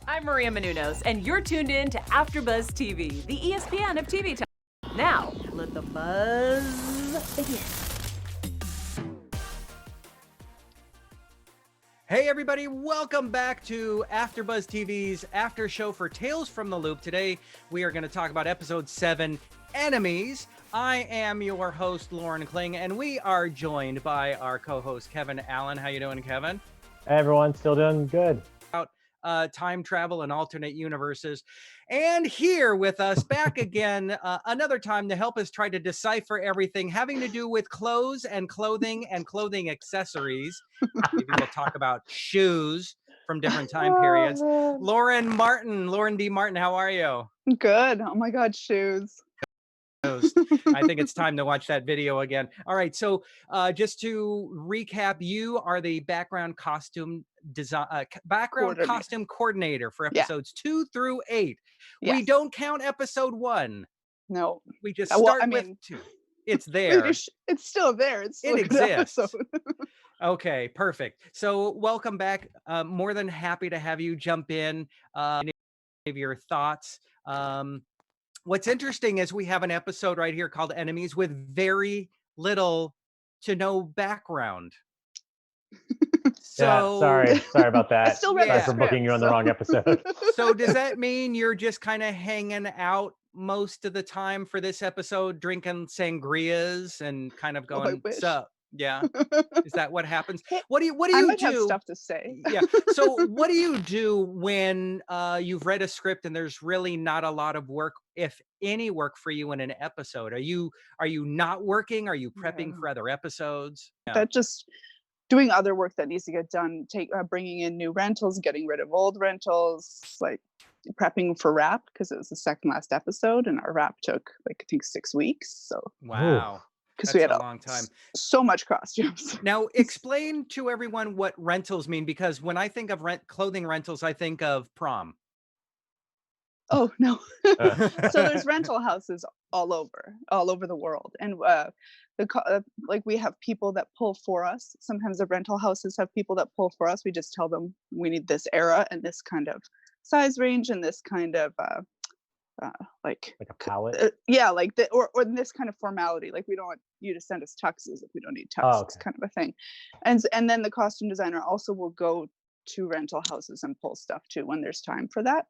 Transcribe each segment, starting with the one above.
I'm Maria Menounos, and you're tuned in to AfterBuzz TV, the ESPN of TV time. Now, let the buzz begin. Hey everybody, welcome back to AfterBuzz TV's after show for Tales from the Loop. Today we are going to talk about episode 7, Enemies. I am your host, Lauren Kling, and we are joined by our co-host, Kevin Allen. How you doing, Kevin? Hey everyone, still doing good. Time travel and alternate universes. And here with us back again, another time to help us try to decipher everything having to do with clothes and clothing accessories. Maybe we'll talk about shoes from different time periods. Lauren D. Martin, how are you? Good. Oh my God, shoes. I think it's time to watch that video again. All right, so just to recap, you are the background costume costume coordinator for episodes 2 through 8. Yes. We don't count episode 1. No, we just start with 2. It's there. It's still there. It exists. Okay, perfect. So welcome back. More than happy to have you jump in. Give your thoughts. What's interesting is we have an episode right here called Enemies with very little to no background. So sorry about that. Sorry for booking you on the wrong episode. So does that mean you're just kind of hanging out most of the time for this episode, drinking sangrias and kind of going, yeah. Is that what happens? What do you do? Have stuff to say. Yeah. So what do you do when you've read a script and there's really not a lot of work, if any work, for you in an episode? Are you not working? Are you prepping for other episodes? Yeah. That just doing other work that needs to get done. Bringing in new rentals, getting rid of old rentals, like prepping for wrap, because it was the second last episode and our wrap took I think 6 weeks. So wow. Because we had a long time. So much costumes. Now, explain to everyone what rentals mean, because when I think of clothing rentals, I think of prom. Oh no! So there's rental houses all over the world, and we have people that pull for us. Sometimes the rental houses have people that pull for us. We just tell them we need this era and this kind of size range and this kind of like a palette. Or this kind of formality. Like, we don't want you to send us tuxes if we don't need tuxes, kind of a thing. And then the costume designer also will go to rental houses and pull stuff too when there's time for that.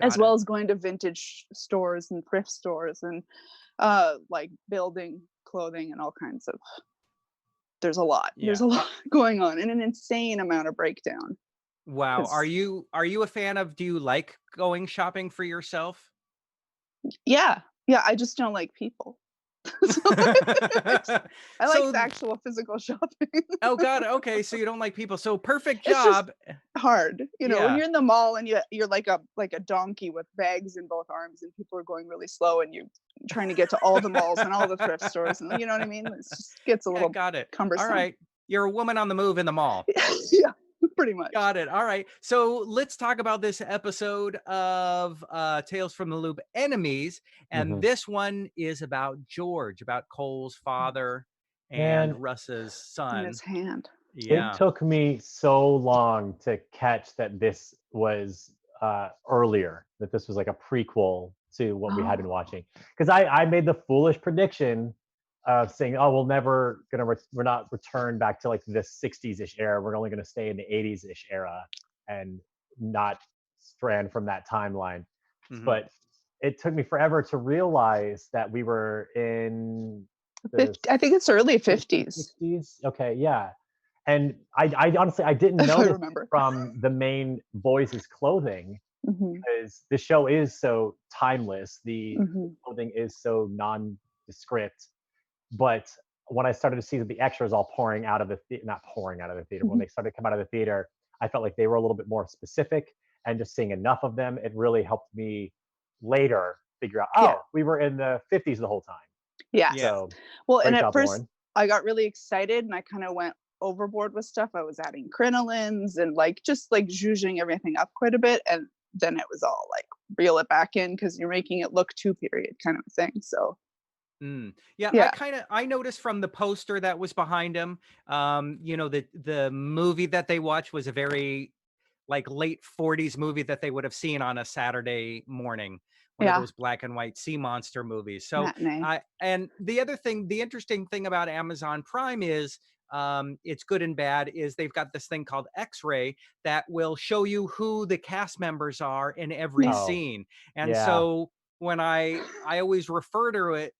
As well as going to vintage stores and thrift stores and like building clothing and all kinds of. There's a lot. Yeah. There's a lot going on and an insane amount of breakdown. Wow. Are you a fan of, do you like going shopping for yourself? Yeah. I just don't like people. I like actual physical shopping. Oh God. Okay. So you don't like people. So perfect job. It's just hard. When you're in the mall and you're like a donkey with bags in both arms and people are going really slow and you're trying to get to all the malls and all the thrift stores, and you know what I mean? It just gets a little cumbersome. All right. You're a woman on the move in the mall. Yeah. Pretty much. Got it. All right. So let's talk about this episode of Tales from the Loop, Enemies. And this one is about George, about Cole's father and Russ's son. In his hand. Yeah. It took me so long to catch that this was earlier, that this was like a prequel to what we had been watching. Because I made the foolish prediction of saying, we're not return back to like the 60s-ish era. We're only going to stay in the 80s-ish era and not strand from that timeline. But it took me forever to realize that we were in I think it's early 50s. 60s. Okay, yeah. And I honestly, I didn't know from the main boys' clothing, because the show is so timeless. The clothing is so nondescript. But when I started to see that the extras all pouring out of the not pouring out of the theater, when they started to come out of the theater, I felt like they were a little bit more specific, and just seeing enough of them, it really helped me later figure out, we were in the 50s the whole time. Yeah. So, well, and at first I got really excited and I kind of went overboard with stuff. I was adding crinolines and just zhuzhing everything up quite a bit. And then it was all like, reel it back in because you're making it look 2 period kind of thing. So Yeah, I noticed from the poster that was behind him, the movie that they watched was a very like late 40s movie that they would have seen on a Saturday morning, one of those black and white sea monster movies. So and the other thing, the interesting thing about Amazon Prime is it's good and bad, is they've got this thing called X-ray that will show you who the cast members are in every scene. And so when I always refer to it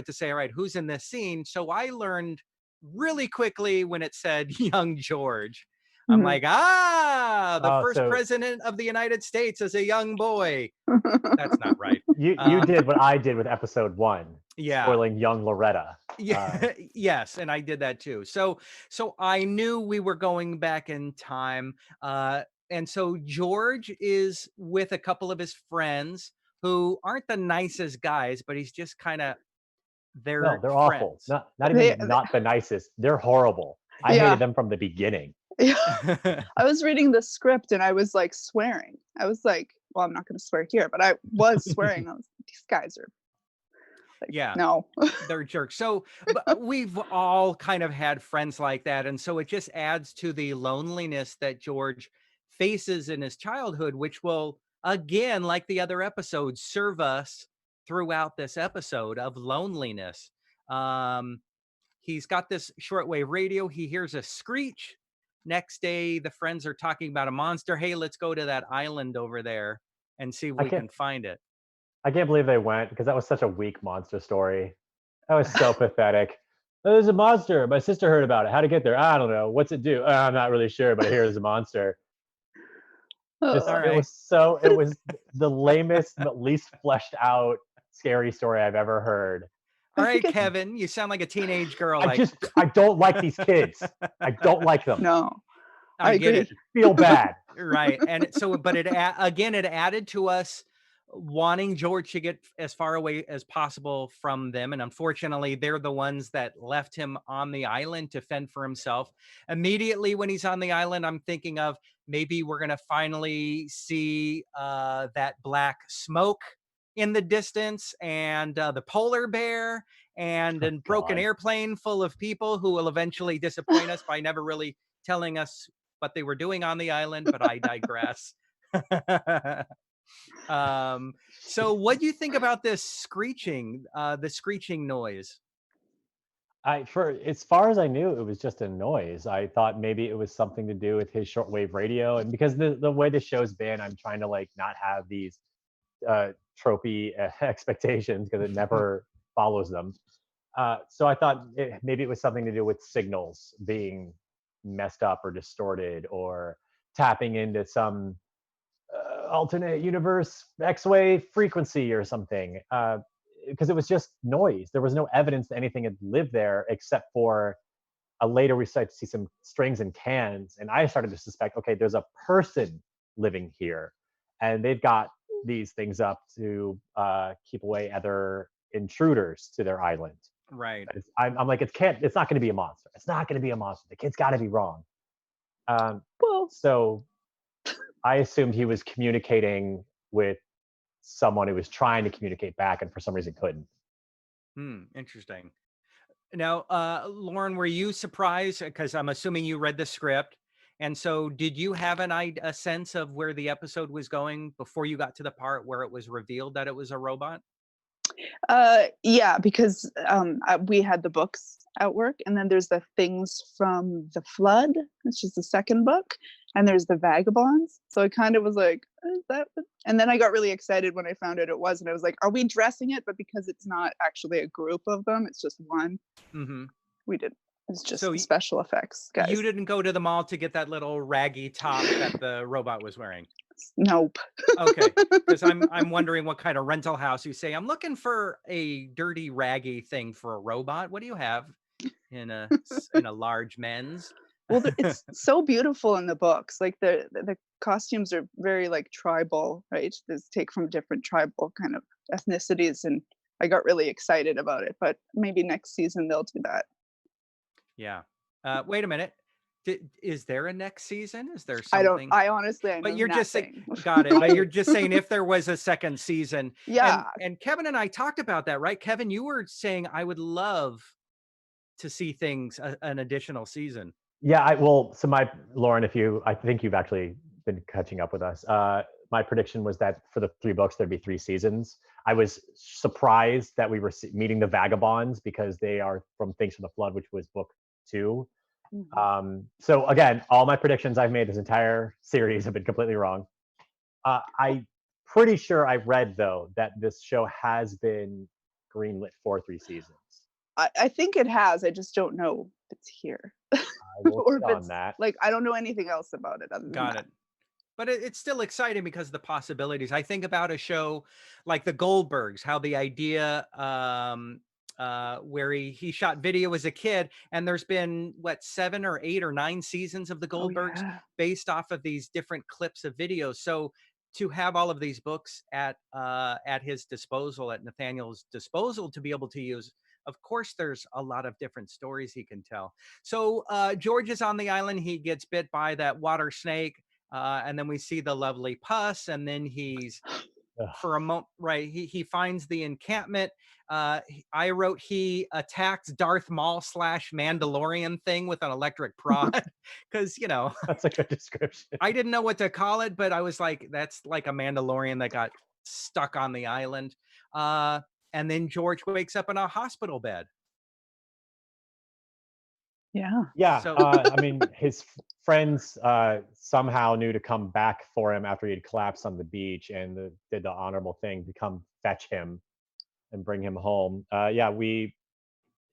to say, all right, who's in this scene? So I learned really quickly when it said young George. I'm like, the first president of the United States is a young boy. That's not right. You did what I did with episode 1. Spoiling young Loretta. Yes, and I did that too. So I knew we were going back in time. And so George is with a couple of his friends who aren't the nicest guys, but he's just kind of they're awful. Not even not the nicest. They're horrible. I hated them from the beginning. I was reading the script and I was like swearing. I was like, well, I'm not going to swear here, but I was swearing. I was like, these guys are like, no, they're jerks. So we've all kind of had friends like that. And so it just adds to the loneliness that George faces in his childhood, which will, again, like the other episodes, serve us throughout this episode of loneliness. He's got this shortwave radio. He hears a screech. Next day, the friends are talking about a monster. Hey, let's go to that island over there and see if we can find it. I can't believe they went, because that was such a weak monster story. That was so pathetic. There's a monster. My sister heard about it. How to get there? I don't know. What's it do? I'm not really sure, but I hear there's a monster. It was the lamest, least fleshed out scary story I've ever heard. All right, Kevin, you sound like a teenage girl. I don't like these kids. I don't like them. No, I get it. Feel bad. Right. And so, but it added to us wanting George to get as far away as possible from them. And unfortunately, they're the ones that left him on the island to fend for himself. Immediately when he's on the island, I'm thinking of maybe we're going to finally see that black smoke in the distance, and the polar bear, and a broken airplane full of people who will eventually disappoint us by never really telling us what they were doing on the island, but I digress. So what do you think about this screeching, the screeching noise? As far as I knew, it was just a noise. I thought maybe it was something to do with his shortwave radio, and because the way the show's been, I'm trying to like not have these tropey expectations, because it never follows them. So I thought maybe it was something to do with signals being messed up or distorted, or tapping into some alternate universe X-wave frequency or something. Because it was just noise. There was no evidence that anything had lived there, except for later we started to see some strings and cans, and I started to suspect, okay, there's a person living here, and they've got these things up to keep away other intruders to their island. Right. I'm like, it's not going to be a monster. It's not going to be a monster. The kid's got to be wrong. So I assumed he was communicating with someone who was trying to communicate back, and for some reason couldn't. Interesting. Now, Lauren, were you surprised? Because I'm assuming you read the script. And so did you have a sense of where the episode was going before you got to the part where it was revealed that it was a robot? Yeah, because we had the books at work, and then there's the Things from the Flood, which is the second book, and there's the Vagabonds. So I kind of was like, is that? And then I got really excited when I found out it was, and I was like, are we dressing it? But because it's not actually a group of them, it's just one. We did. It's just special effects, guys. You didn't go to the mall to get that little raggy top that the robot was wearing? Nope. Okay, because I'm wondering what kind of rental house you say, I'm looking for a dirty, raggy thing for a robot. What do you have in a large men's? Well, it's so beautiful in the books. Like the costumes are very like tribal, right? There's take from different tribal kind of ethnicities, and I got really excited about it. But maybe next season they'll do that. Yeah. Wait a minute. Is there a next season? Is there something? I honestly, but you're just saying, got it. But you're just saying if there was a second season. Yeah. And Kevin and I talked about that, right? Kevin, you were saying I would love to see an additional season. Yeah. Lauren, I think you've actually been catching up with us. My prediction was that for the 3 books, there'd be 3 seasons. I was surprised that we were meeting the Vagabonds because they are from Things from the Flood, which was book 2. So again, all my predictions I've made this entire series have been completely wrong. I'm pretty sure I read, though, that this show has been greenlit for 3 seasons. I think it has. I just don't know if it's here. I will or if get on it's that. like, I don't know anything else about it other than Got that. it. But it's still exciting because of the possibilities. I think about a show like the Goldbergs, how the idea where he shot video as a kid, and there's been what 7 or 8 or 9 seasons of the Goldbergs based off of these different clips of videos. So to have all of these books at his disposal, at Nathaniel's disposal, to be able to use, of course, there's a lot of different stories he can tell. So George is on the island. He gets bit by that water snake. And then we see the lovely pus, and then he's for a moment, right? He finds the encampment. I wrote he attacks Darth Maul / Mandalorian thing with an electric prod because that's a good description. I didn't know what to call it, but I was like, that's like a Mandalorian that got stuck on the island. And then George wakes up in a hospital bed. Yeah. So I mean, his friends somehow knew to come back for him after he had collapsed on the beach, and did the honorable thing to come fetch him and bring him home.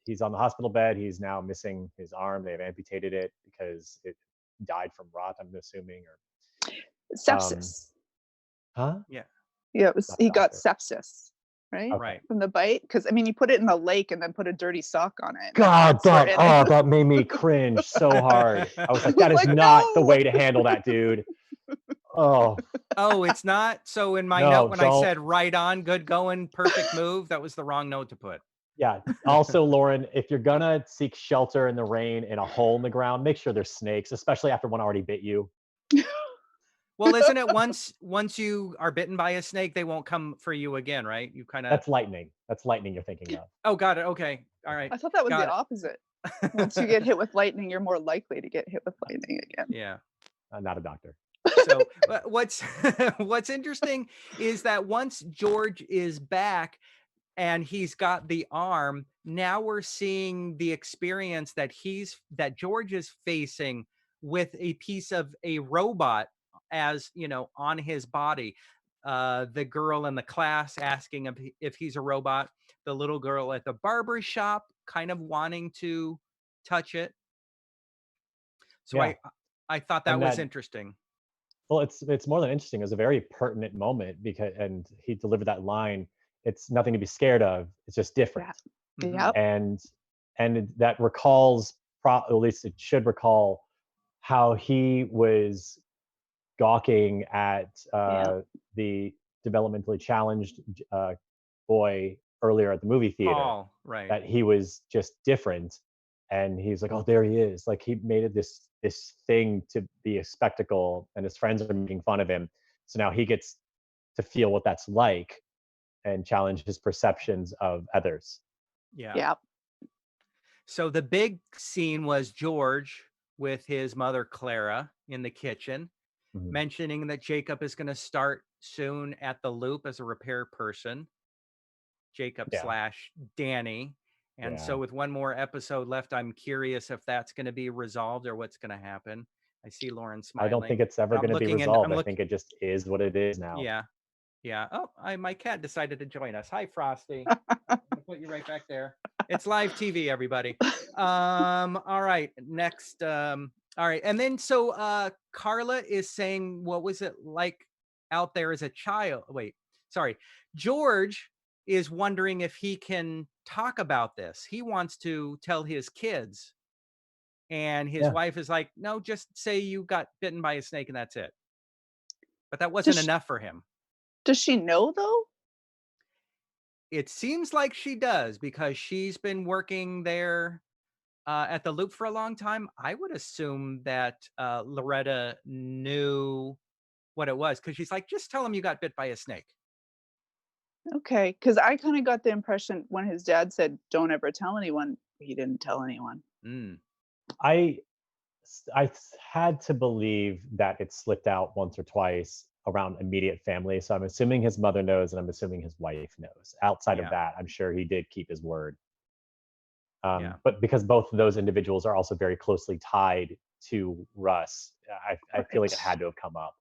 He's on the hospital bed. He's now missing his arm. They've amputated it because it died from rot, I'm assuming, or sepsis. Huh? Yeah. Yeah, he got sepsis. Right? Okay. Right. From the bite? Because I mean, you put it in the lake and then put a dirty sock on it. God, that made me cringe so hard. I was like, that is not the way to handle that, dude. Oh, it's not. So in my note, when I said right on, good going, perfect move, that was the wrong note to put. Yeah. Also, Lauren, if you're gonna seek shelter in the rain in a hole in the ground, make sure there's snakes, especially after one already bit you. Well, isn't it once you are bitten by a snake, they won't come for you again, right? You kind of. That's lightning. That's lightning you're thinking of. Oh, got it. Okay. All right. I thought that was the opposite. Once you get hit with lightning, you're more likely to get hit with lightning again. Yeah. Not a doctor. So what's interesting is that once George is back and he's got the arm, now we're seeing the experience that George is facing with a piece of a robot, as on his body. The girl in the class asking him if he's a robot, the little girl at the barber shop kind of wanting to touch it. So I thought that was interesting. Well, it's more than interesting. It was a very pertinent moment and he delivered that line. It's nothing to be scared of. It's just different. Yeah. And that recalls, at least it should recall, how he was gawking at the developmentally challenged boy earlier at the movie theater. Paul, right. That he was just different. And he's like, oh, there he is. Like, he made it this thing to be a spectacle, and his friends are making fun of him. So now he gets to feel what that's like and challenge his perceptions of others. Yeah. So the big scene was George with his mother, Clara, in the kitchen, mentioning that Jacob is going to start soon at the Loop as a repair person. Jacob / Danny. And so with one more episode left, I'm curious if that's going to be resolved or what's going to happen. I see Lauren smiling. I don't think it's ever going to be resolved. I think it just is what it is now. Yeah. Oh, my cat decided to join us. Hi, Frosty. I'll put you right back there. It's live TV, everybody. All right. Next. All right. And then so Karla is saying, what was it like out there as a child? Wait, sorry. George is wondering if he can talk about this. He wants to tell his kids. And his wife is like, no, just say you got bitten by a snake and that's it. But that wasn't enough for him. Does she know, though? It seems like she does, because she's been working there at the Loop for a long time. I would assume that Loretta knew what it was, because she's like, just tell him you got bit by a snake. Okay, because I kind of got the impression when his dad said, don't ever tell anyone, he didn't tell anyone. I had to believe that it slipped out once or twice around immediate family. So I'm assuming his mother knows, and I'm assuming his wife knows. Outside of Yeah. that, I'm sure he did keep his word. Yeah. But because both of those individuals are also very closely tied to Russ, I feel like it had to have come up.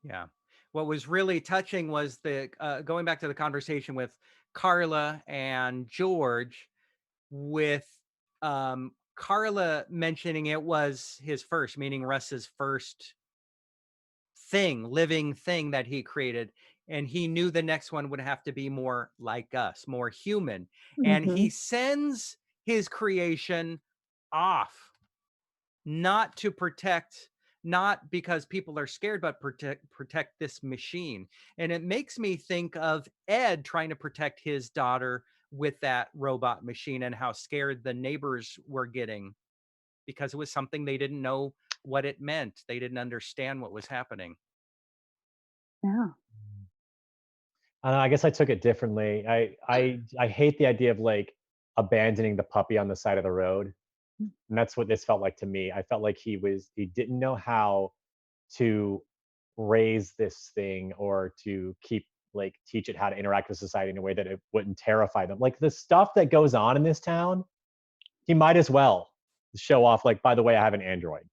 Yeah. What was really touching was the going back to the conversation with Karla and George, with Karla mentioning it was his first, meaning Russ's first living thing that he created. And he knew the next one would have to be more like us, more human. And he sends his creation off, not to protect, not because people are scared, but protect this machine. And it makes me think of Ed trying to protect his daughter with that robot machine, and how scared the neighbors were getting because it was something they didn't know what it meant. They didn't understand what was happening. Yeah. I don't know, I guess I took it differently. I hate the idea of like abandoning the puppy on the side of the road. And that's what this felt like to me. I felt like he didn't know how to raise this thing, or to teach it how to interact with society in a way that it wouldn't terrify them. Like the stuff that goes on in this town, he might as well show off, like, by the way, I have an android.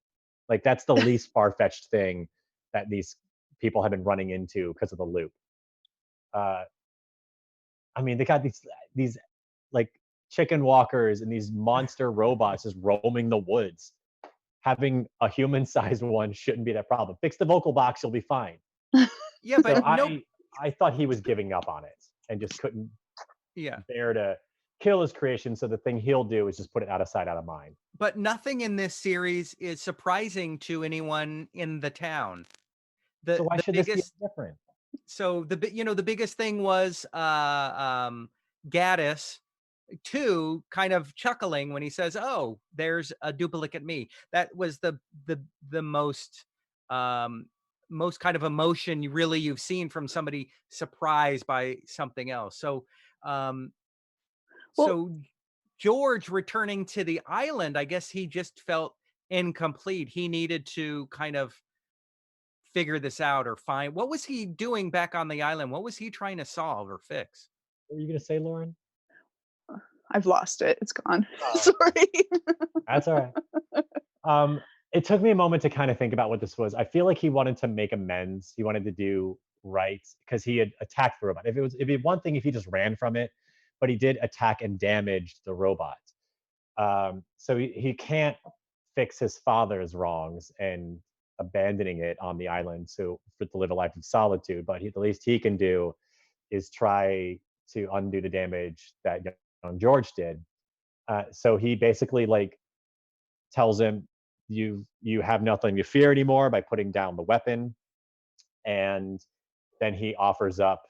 Like that's the least far-fetched thing that these people have been running into because of the loop. Uh, I mean, they got these like chicken walkers and these monster robots just roaming the woods. Having a human-sized one shouldn't be that problem. Fix the vocal box, you'll be fine. Yeah, So but no, I thought he was giving up on it and just couldn't yeah, bear to kill his creation. So the thing he'll do is just put it out of sight, out of mind. but nothing in this series is surprising to anyone in the town. So why The should this be biggest, different? so the biggest thing was Gaddis too, kind of chuckling when he says, "Oh, there's a duplicate me." That was the um most kind of emotion you've seen from somebody surprised by something else. So um Well, so George returning to the island, I guess he just felt incomplete. He needed to kind of figure this out, or find, what was he doing back on the island? What was he trying to solve or fix? What were you gonna say, Lauren? I've lost it. It's gone. Oh, Sorry. that's all right. It took me a moment to kind of think about what this was. I feel like he wanted to make amends. He wanted to do right because he had attacked the robot. It'd be one thing if he just ran from it, but he did attack and damage the robot. So he can't fix his father's wrongs and abandoning it on the island to live a life of solitude. But the least he can do is try to undo the damage that young George did. So he basically like tells him, you have nothing to fear anymore, by putting down the weapon. And then he offers up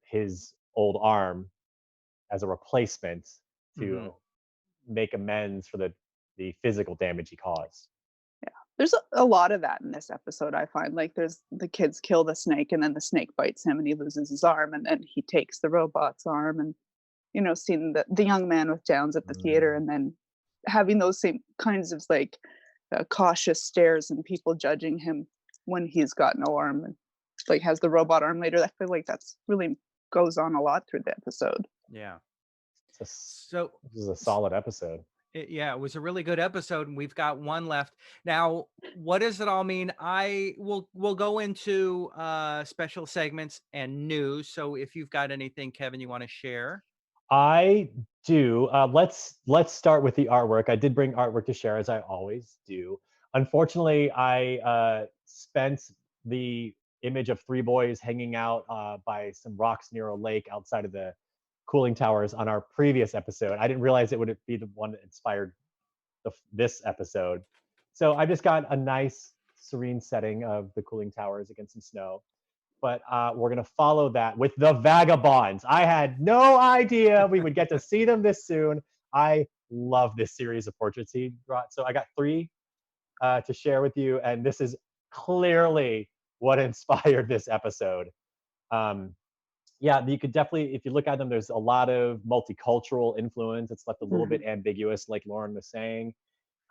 his old arm as a replacement Mm-hmm. to make amends for the physical damage he caused. There's a lot of that in this episode. I find like there's the kids kill the snake, and then the snake bites him and he loses his arm, and then he takes the robot's arm, and seeing the young man with Downs at the theater, and then having those same kinds of like cautious stares and people judging him when he's got no arm and like has the robot arm later. I feel like that's really goes on a lot through the episode. Yeah. So this is a solid episode. Yeah, it was a really good episode, and we've got one left. Now, what does it all mean? We'll go into special segments and news. So if you've got anything, Kevin, you want to share? I do. Let's start with the artwork. I did bring artwork to share, as I always do. Unfortunately, I spent the image of three boys hanging out by some rocks near a lake outside of the cooling towers on our previous episode. I didn't realize it would be the one that inspired this episode. So I just got a nice serene setting of the cooling towers against some snow. But we're going to follow that with the Vagabonds. I had no idea we would get to see them this soon. I love this series of portraits he brought. So I got three to share with you. And this is clearly what inspired this episode. Yeah, you could definitely, if you look at them, there's a lot of multicultural influence. It's left a little bit ambiguous, like Lauren was saying.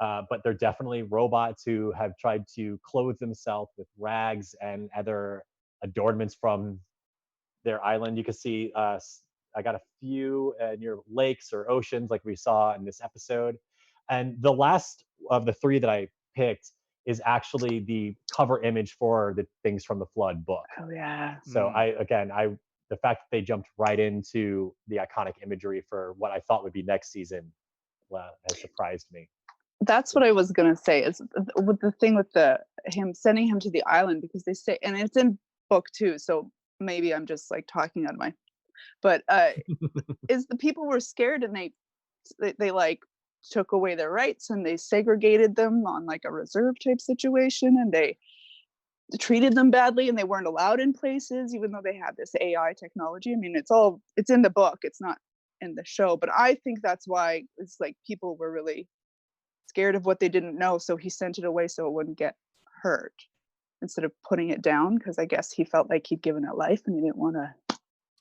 but they're definitely robots who have tried to clothe themselves with rags and other adornments from their island. You can see I got a few near lakes or oceans like we saw in this episode. And the last of the three that I picked is actually the cover image for the Things from the Flood book. Oh yeah. So the fact that they jumped right into the iconic imagery for what I thought would be next season has surprised me. That's what I was gonna say, is with the thing with him sending him to the island, because they say, and it's in book 2, so maybe I'm just like talking out of my, but is the people were scared, and they like took away their rights, and they segregated them on like a reserve type situation, and they treated them badly, and they weren't allowed in places even though they had this AI technology. I mean, it's in the book, it's not in the show, but I think that's why it's like people were really scared of what they didn't know, so he sent it away so it wouldn't get hurt instead of putting it down, because I guess he felt like he'd given it life and he didn't want to.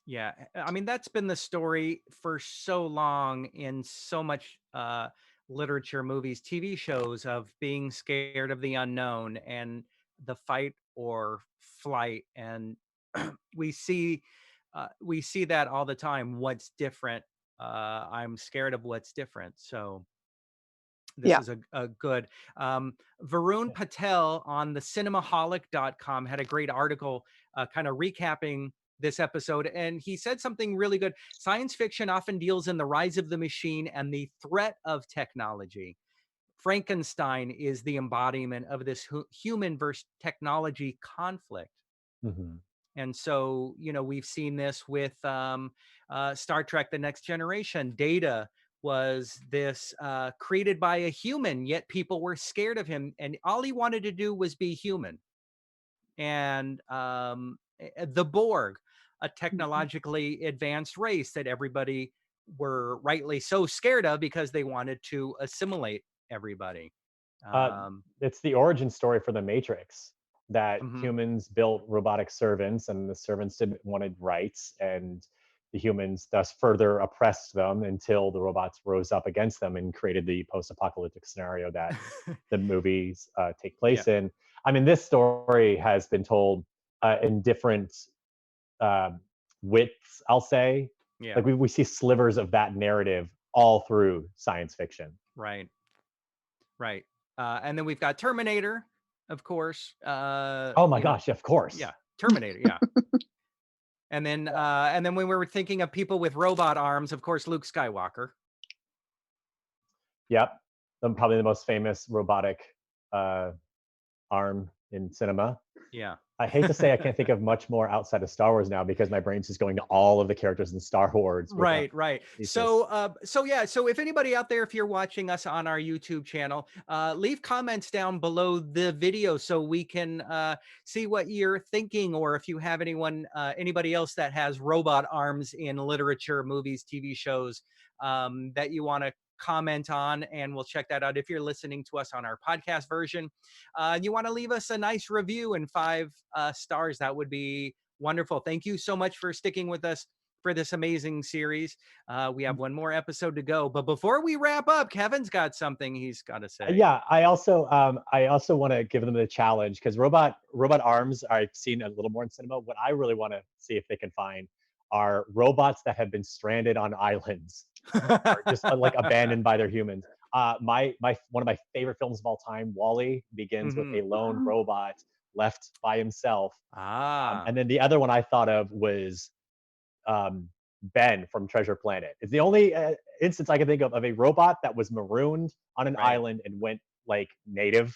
Yeah, I mean, that's been the story for so long in so much literature, movies, TV shows, of being scared of the unknown and the fight or flight. And we see that all the time. What's different? I'm scared of what's different. So this is a good. Varun Patel on the cinemaholic.com had a great article kind of recapping this episode. And he said something really good. Science fiction often deals in the rise of the machine and the threat of technology. Frankenstein is the embodiment of this human versus technology conflict. Mm-hmm. And so, we've seen this with Star Trek: The Next Generation. Data was this created by a human, yet people were scared of him. And all he wanted to do was be human. And the Borg, a technologically advanced race that everybody were rightly so scared of because they wanted to assimilate everybody. It's the origin story for the Matrix, that Mhm. humans built robotic servants, and the servants wanted rights, and the humans thus further oppressed them until the robots rose up against them and created the post-apocalyptic scenario that the movies take place in. I mean, this story has been told in different widths, I'll say. Yeah. Like we see slivers of that narrative all through science fiction. Right. And then we've got Terminator, of course. Oh my gosh, of course. Yeah, Terminator, yeah. And then when we were thinking of people with robot arms, of course, Luke Skywalker. Yep. Probably the most famous robotic arm in cinema. Yeah. I hate to say I can't think of much more outside of Star Wars now, because my brain's just going to all of the characters in Star Wars. Right. So if anybody out there, if you're watching us on our YouTube channel, leave comments down below the video so we can see what you're thinking, or if you have anybody else that has robot arms in literature, movies, TV shows that you want to comment on, and we'll check that out. If you're listening to us on our podcast version, you want to leave us a nice review and 5 stars, that would be wonderful. Thank you so much for sticking with us for this amazing series. We have one more episode to go, but before we wrap up, Kevin's got something he's got to say. Yeah, I also want to give them the challenge, because robot arms I've seen a little more in cinema. What I really want to see if they can find are robots that have been stranded on islands or just like abandoned by their humans. One of my favorite films of all time, WALL-E, begins with a lone robot left by himself. And then the other one I thought of was Ben from Treasure Planet. It's the only instance I can think of a robot that was marooned on an island and went like native.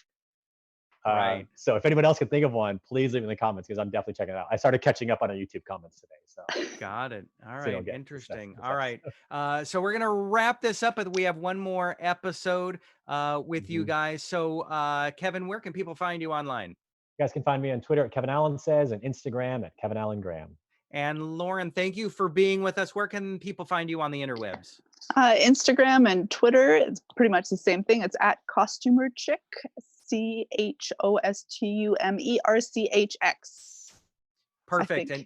So if anyone else can think of one, please leave in the comments, because I'm definitely checking it out. I started catching up on our YouTube comments today. So got it. All right. Interesting. This all right. So we're going to wrap this up, but we have one more episode with you guys. So Kevin, where can people find you online? You guys can find me on Twitter at Kevin Allen Says, and Instagram at Kevin Allen Graham. And Lauren, thank you for being with us. Where can people find you on the interwebs? Instagram and Twitter, it's pretty much the same thing. It's at Costumer Chick, CHOSTUMERCHX. Perfect. And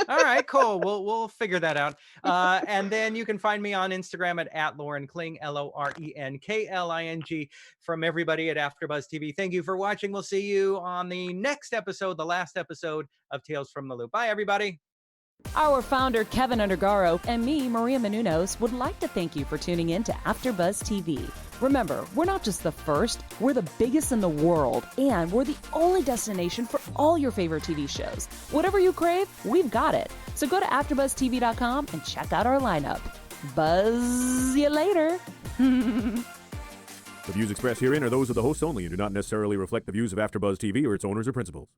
all right, cool. We'll figure that out. And then you can find me on Instagram at Lauren Kling, LORENKLING. From everybody at AfterBuzz TV, thank you for watching. We'll see you on the next episode, the last episode of Tales from the Loop. Bye, everybody. Our founder, Kevin Undergaro, and me, Maria Menounos, would like to thank you for tuning in to AfterBuzz TV. Remember, we're not just the first, we're the biggest in the world, and we're the only destination for all your favorite TV shows. Whatever you crave, we've got it. So go to AfterBuzzTV.com and check out our lineup. Buzz you later. The views expressed herein are those of the hosts only and do not necessarily reflect the views of AfterBuzz TV or its owners or principals.